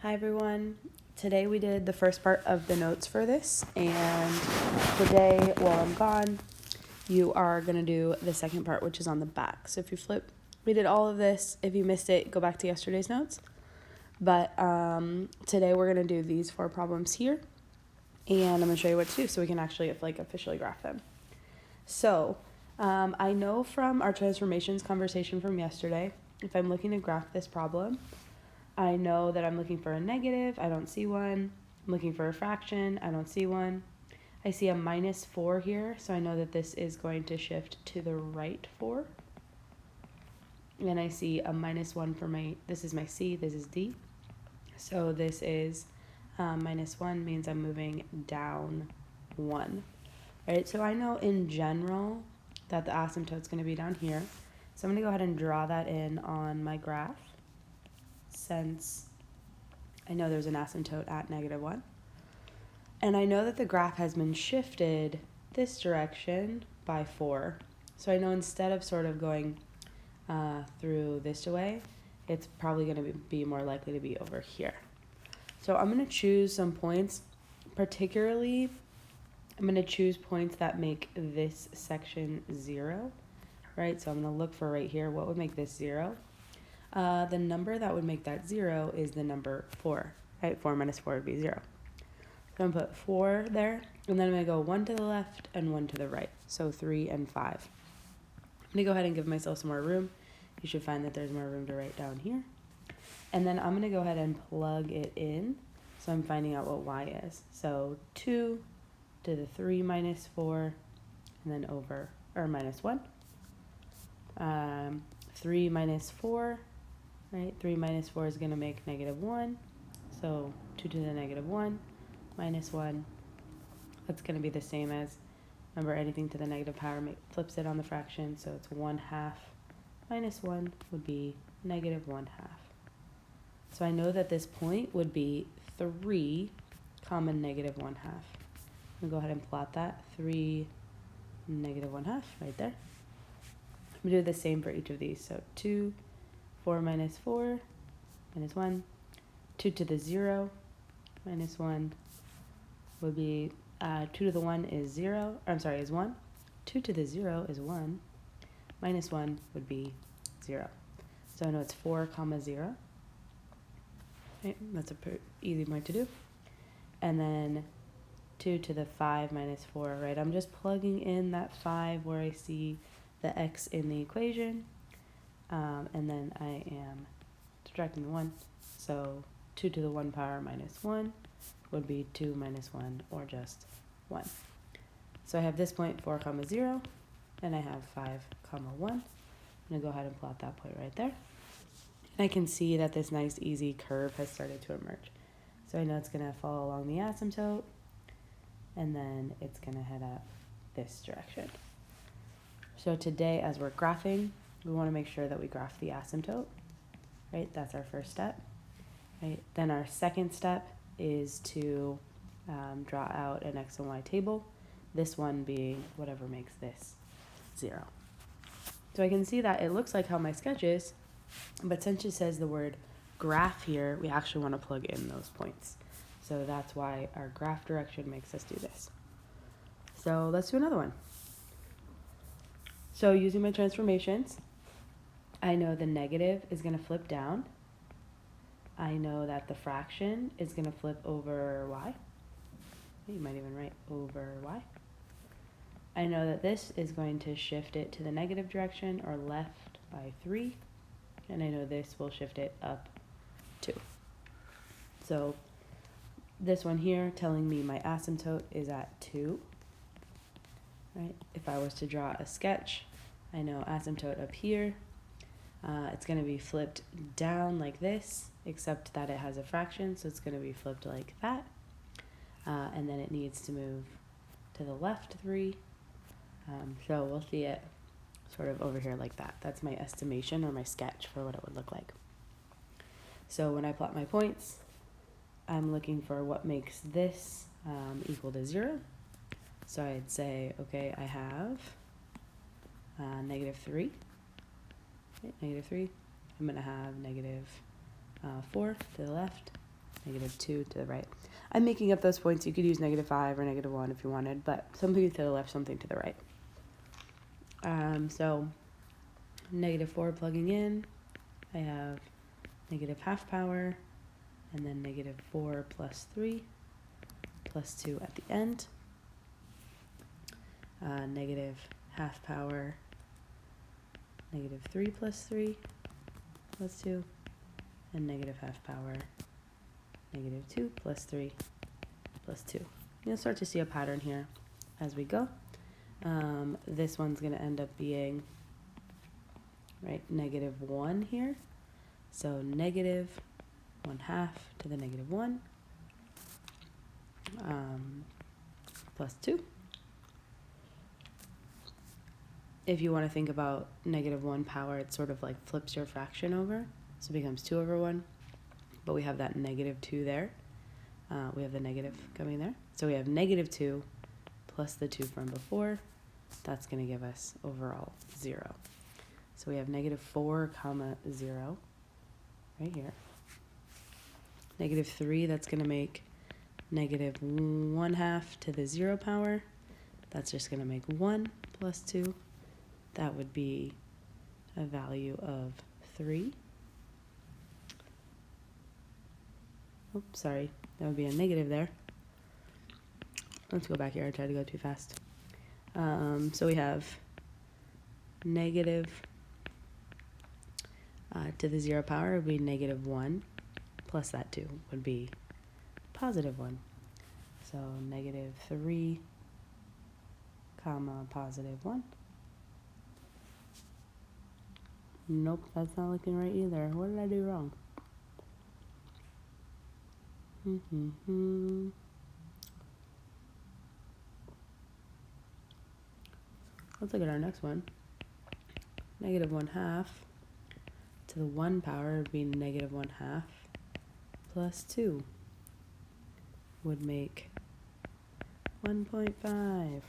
Hi everyone. Today we did the first part of the notes for this, and today while I'm gone, you are going to do the second part, which is on the back. So if you flip, we did all of this. If you missed it, go back to yesterday's notes. But today we're going to do these 4 problems here, and I'm going to show you what to do so we can actually officially graph them. So I know from our transformations conversation from yesterday, if I'm looking to graph this problem, I know that I'm looking for a negative. I don't see one. I'm looking for a fraction. I don't see one. I see a -4 here, so I know that this is going to shift to the right 4. And I see a -1 for this is my C, this is D. So this is -1 means I'm moving down 1. Right, so I know in general that the asymptote's going to be down here. So I'm going to go ahead and draw that in on my graph, since I know there's an asymptote at -1. And I know that the graph has been shifted this direction by 4. So I know instead of sort of going through this way, it's probably going to be more likely to be over here. So I'm going to choose some points. Particularly, I'm going to choose points that make this section 0, right? So I'm going to look for right here, what would make this 0? The number that would make that 0 is the number 4, right? 4 minus 4 would be 0. So I'm going to put 4 there, and then I'm going to go 1 to the left and 1 to the right, so 3 and 5. I'm going to go ahead and give myself some more room. You should find that there's more room to write down here. And then I'm going to go ahead and plug it in, so I'm finding out what y is. So 2 to the 3 minus 4, and then over, or minus 1. 3 minus 4. Right, 3 minus 4 is going to make -1, so 2 to the -1 minus 1. That's going to be the same as, remember, anything to the negative power flips it on the fraction, so it's 1/2 minus 1 would be -1/2. So I know that this point would be 3, comma -1/2. I'm going to go ahead and plot that, 3, -1/2, right there. I'm going to do the same for each of these, so 2, 4 minus 4, minus 1. 2 to the 0, minus 1 would be, 2 to the 1 is 0, is 1. 2 to the 0 is 1, minus 1 would be 0. So I know it's 4, comma 0. Right, that's a pretty easy point to do. And then 2 to the 5 minus 4, right? I'm just plugging in that 5 where I see the x in the equation. And then I am subtracting the 1. So 2 to the 1 power minus 1 would be 2 minus 1, or just 1. So I have this point 4, comma 0, and I have 5, comma 1. I'm going to go ahead and plot that point right there. And I can see that this nice easy curve has started to emerge. So I know it's going to follow along the asymptote, and then it's going to head up this direction. So today, as we're graphing, we want to make sure that we graph the asymptote, right? That's our first step, right? Then our second step is to draw out an x and y table, this one being whatever makes this 0. So I can see that it looks like how my sketch is, but since it says the word graph here, we actually want to plug in those points. So that's why our graph direction makes us do this. So let's do another one. So using my transformations, I know the negative is going to flip down. I know that the fraction is going to flip over y. You might even write over y. I know that this is going to shift it to the negative direction, or left, by 3. And I know this will shift it up 2. So this one here telling me my asymptote is at 2. Right? If I was to draw a sketch, I know asymptote up here. It's going to be flipped down like this, except that it has a fraction, so it's going to be flipped like that. And then it needs to move to the left 3. So we'll see it sort of over here like that. That's my estimation, or my sketch for what it would look like. So when I plot my points, I'm looking for what makes this equal to 0. So I'd say, okay, I have -3. Okay, -3. I'm going to have -4 to the left, negative 2 to the right. I'm making up those points. You could use negative 5 or negative 1 if you wanted, but something to the left, something to the right. So negative 4 plugging in, I have negative half power, and then negative 4 plus 3 plus 2 at the end. Negative half power, negative 3 plus 3 plus 2, and negative half power, negative 2 plus 3 plus 2. You'll start to see a pattern here as we go. This one's going to end up being, right, negative 1 here. So negative 1/2 to the negative 1 plus 2. If you want to think about negative 1 power, it sort of like flips your fraction over. So it becomes 2 over 1. But we have that negative 2 there. We have the negative coming there. So we have negative 2 plus the 2 from before. That's going to give us overall 0. So we have negative 4 comma 0 right here. Negative 3, that's going to make negative 1/2 to the 0 power. That's just going to make 1 plus 2. That would be a value of 3. Oops, sorry. That would be a negative there. Let's go back here. I tried to go too fast. So we have negative to the 0 power would be negative 1 plus that 2 would be positive 1. So negative 3 comma positive 1. Nope, that's not looking right either. What did I do wrong? Let's look at our next one. Negative 1/2 to the 1 power would be negative 1/2 plus 2 would make 1.5.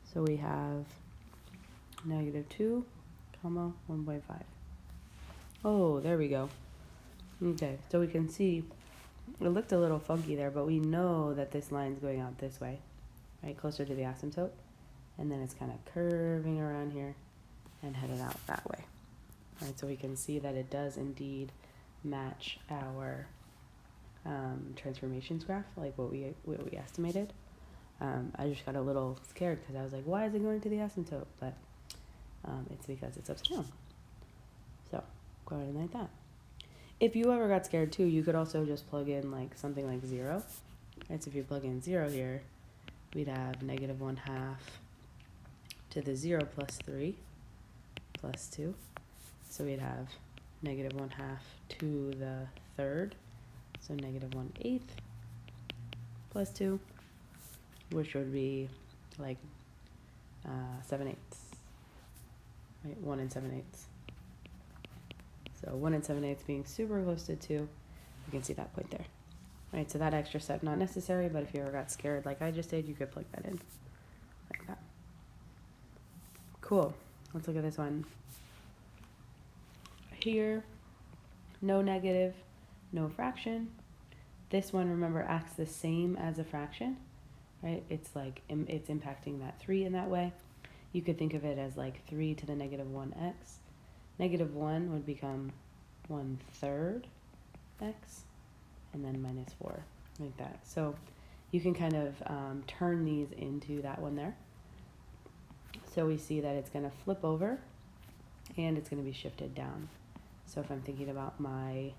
So we have negative 2 comma 1.5. Oh, there we go. Okay, so we can see it looked a little funky there, but we know that this line's going out this way, right, closer to the asymptote, and then it's kind of curving around here and headed out that way. All right, so we can see that it does indeed match our transformations graph, like what we estimated. I just got a little scared because I was like, why is it going to the asymptote? But it's because it's upside down. So go ahead and like that. If you ever got scared too, you could also just plug in like something like 0. Right, so if you plug in 0 here, we'd have negative 1/2 to the 0 plus 3 plus 2. So we'd have negative 1/2 to the 3rd, so negative 1/8 plus 2, which would be like 7/8, right? 1 and 7/8. So 1 and 7/8 being super close to 2, you can see that point there. Right, so that extra step not necessary, but if you ever got scared like I just did, you could plug that in like that. Cool. Let's look at this one. Here, no negative, no fraction. This one, remember, acts the same as a fraction, right? It's like it's impacting that 3 in that way. You could think of it as like 3 to the negative 1x. Negative 1 would become 1/3 x, and then minus 4, like that. So you can kind of turn these into that one there. So we see that it's going to flip over, and it's going to be shifted down. So if I'm thinking about my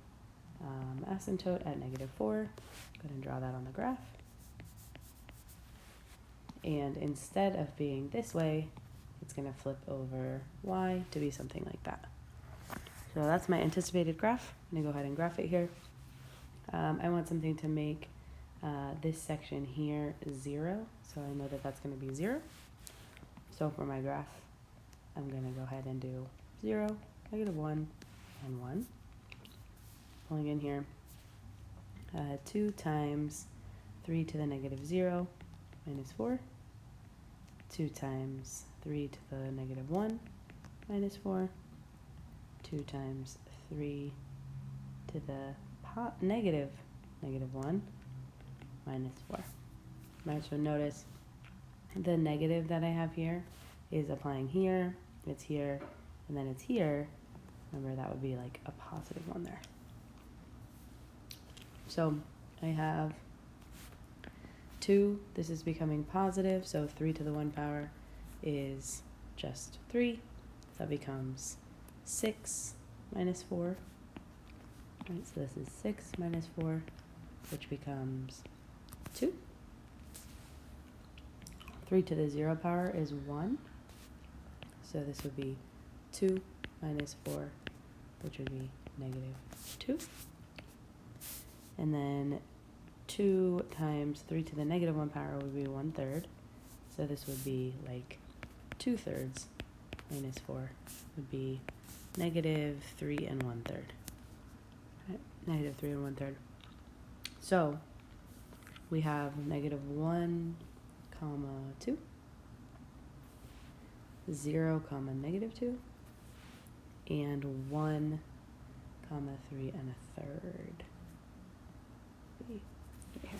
asymptote at negative 4, go ahead and draw that on the graph. And instead of being this way, it's going to flip over y to be something like that. So that's my anticipated graph. I'm going to go ahead and graph it here. I want something to make this section here 0. So I know that that's going to be 0. So for my graph, I'm going to go ahead and do 0, negative 1, and 1. Pulling in here, 2 times 3 to the negative 0 minus 4. 2 times 3 to the negative 1 minus 4. 2 times 3 to the negative negative 1 minus 4. Right, so notice the negative that I have here is applying here, it's here, and then it's here. Remember, that would be like a positive 1 there. So I have 2, this is becoming positive, so 3 to the 1 power is just 3. That becomes 6 minus 4. Right, so this is 6 minus 4, which becomes 2. 3 to the 0 power is 1. So this would be 2 minus 4, which would be negative 2. And then 2 times 3 to the negative 1 power would be 1/3. So this would be like 2/3 minus 4 would be negative 3 and 1/3. Right? Negative 3 and 1/3. So we have negative 1, comma 2, 0, comma negative 2, and 1, comma 3 and 1/3. Right here.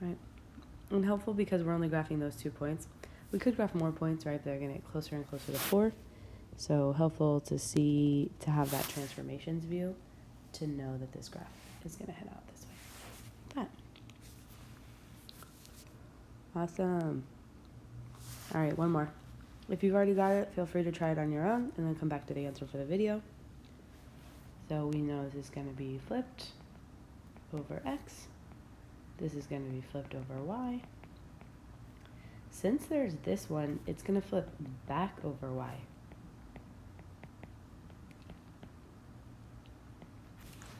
Right? And helpful because we're only graphing those 2 points. We could graph more points, right? They're going to get closer and closer to 4. So helpful to see, to have that transformations view, to know that this graph is going to head out this way. That. Awesome. All right, one more. If you've already got it, feel free to try it on your own and then come back to the answer for the video. So we know this is going to be flipped over x. This is going to be flipped over y. Since there's this one, it's going to flip back over y.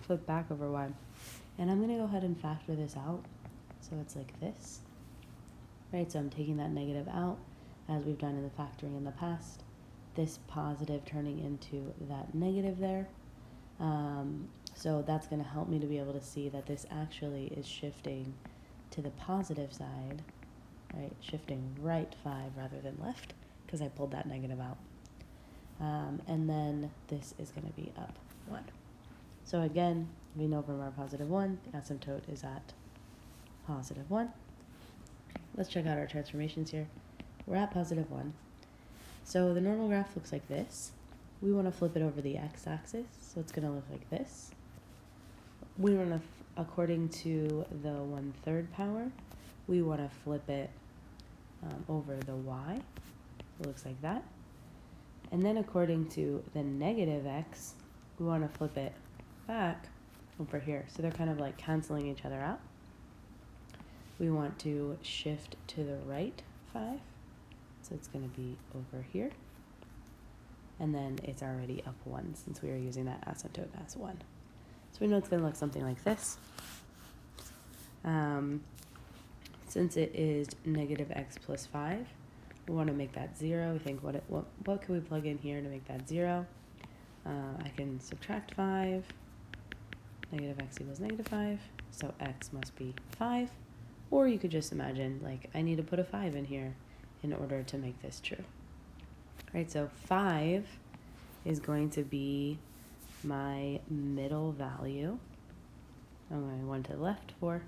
Flip back over y. And I'm going to go ahead and factor this out. So it's like this. Right, so I'm taking that negative out, as we've done in the factoring in the past. This positive turning into that negative there. So that's going to help me to be able to see that this actually is shifting to the positive side, right? Shifting right 5 rather than left, because I pulled that negative out. And then this is going to be up 1. So again, we know from our positive 1, the asymptote is at positive 1. Let's check out our transformations here. We're at positive 1. So the normal graph looks like this. We want to flip it over the x-axis, so it's going to look like this. We want to, according to the 1/3 power, we want to flip it over the y. It looks like that. And then according to the negative x, we want to flip it back over here. So they're kind of like canceling each other out. We want to shift to the right 5. So it's going to be over here. And then it's already up 1 since we are using that asymptote as 1. So we know it's going to look something like this. Since it is negative x plus 5, we want to make that 0. We think, what can we plug in here to make that 0? I can subtract 5. Negative x equals negative 5. So x must be 5. Or you could just imagine, like, I need to put a 5 in here in order to make this true. Right, so 5 is going to be my middle value. I'm going 1 to the left, 4,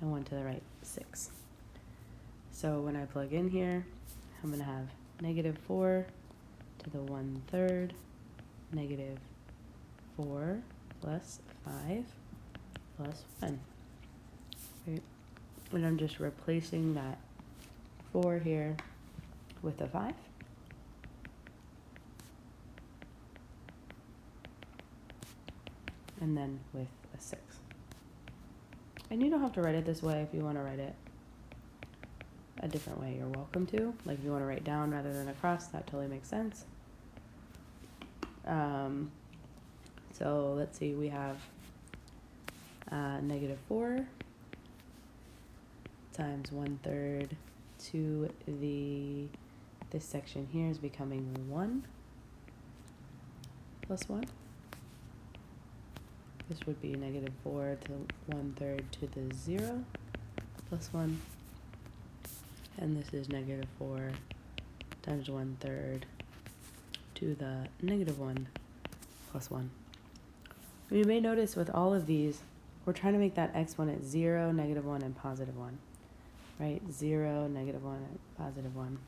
and 1 to the right, 6. So when I plug in here, I'm going to have negative 4 to the 1/3, negative 4 plus 5 plus 1. Right? And I'm just replacing that 4 here with a 5. And then with a 6. And you don't have to write it this way. If you want to write it a different way, you're welcome to. Like if you want to write down rather than across, that totally makes sense. So let's see, we have negative 4 times 1/3 to this section here is becoming 1 plus 1. This would be negative 4 to 1/3 to the 0 plus 1. And this is negative 4 times 1/3 to the negative 1 plus 1. You may notice with all of these, we're trying to make that exponent 0, -1, and +1, right? 0, -1, and +1.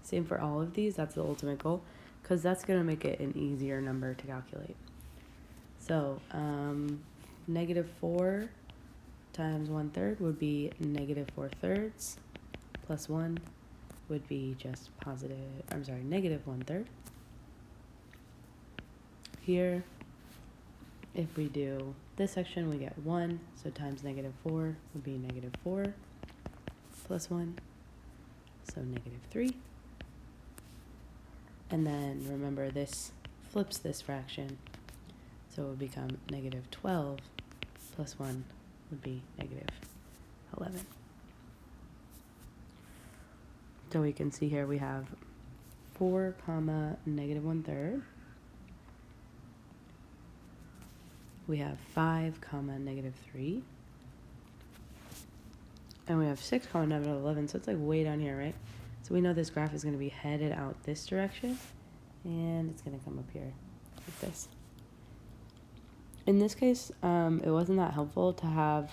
Same for all of these. That's the ultimate goal, because that's going to make it an easier number to calculate. So -4 times 1/3 would be -4/3, plus 1 would be just -1/3. Here, if we do this section, we get 1, so times -4 would be -4 plus 1, so -3. And then remember, this flips this fraction, so it would become -12 plus 1 would be -11. So we can see here we have 4, -1/3. We have 5, -3. And we have 6, -11, so it's like way down here, right? So we know this graph is going to be headed out this direction, and it's going to come up here like this. In this case, it wasn't that helpful to have,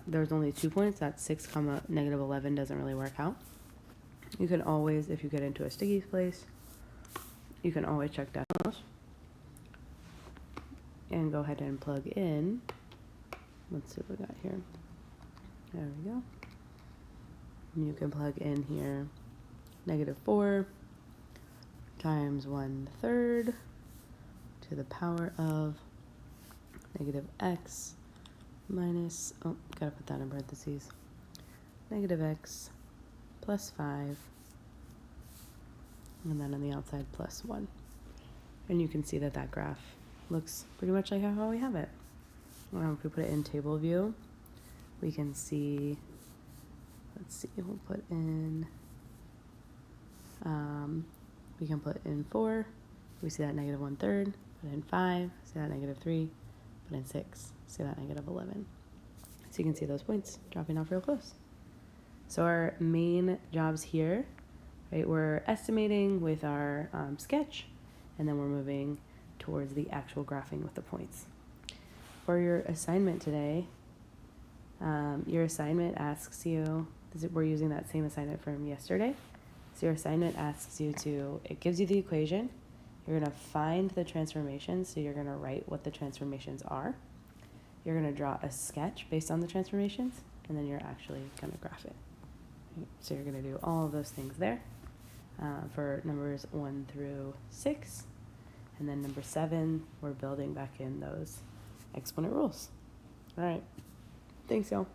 there's only 2 points. That 6, -11 doesn't really work out. You can always, if you get into a sticky place, you can always check decimals and go ahead and plug in. Let's see what we got here. There we go. And you can plug in here -4 times 1/3 to the power of -x minus, oh, gotta put that in parentheses, -x plus 5, and then on the outside plus 1. And you can see that that graph looks pretty much like how we have it. If we put it in table view, we can see, let's see, we'll put in, we can put in 4, we see that -1/3, put in 5, see that -3, put in 6, see that -11. So you can see those points dropping off real close. So our main jobs here, right, we're estimating with our sketch, and then we're moving towards the actual graphing with the points. For your assignment today, your assignment asks you, we're using that same assignment from yesterday. So your assignment asks you to, it gives you the equation. You're going to find the transformations, so you're going to write what the transformations are. You're going to draw a sketch based on the transformations, and then you're actually going to graph it. Right? So you're going to do all of those things there for numbers 1 through 6. And then number 7, we're building back in those exponent rules. All right. Thanks, y'all.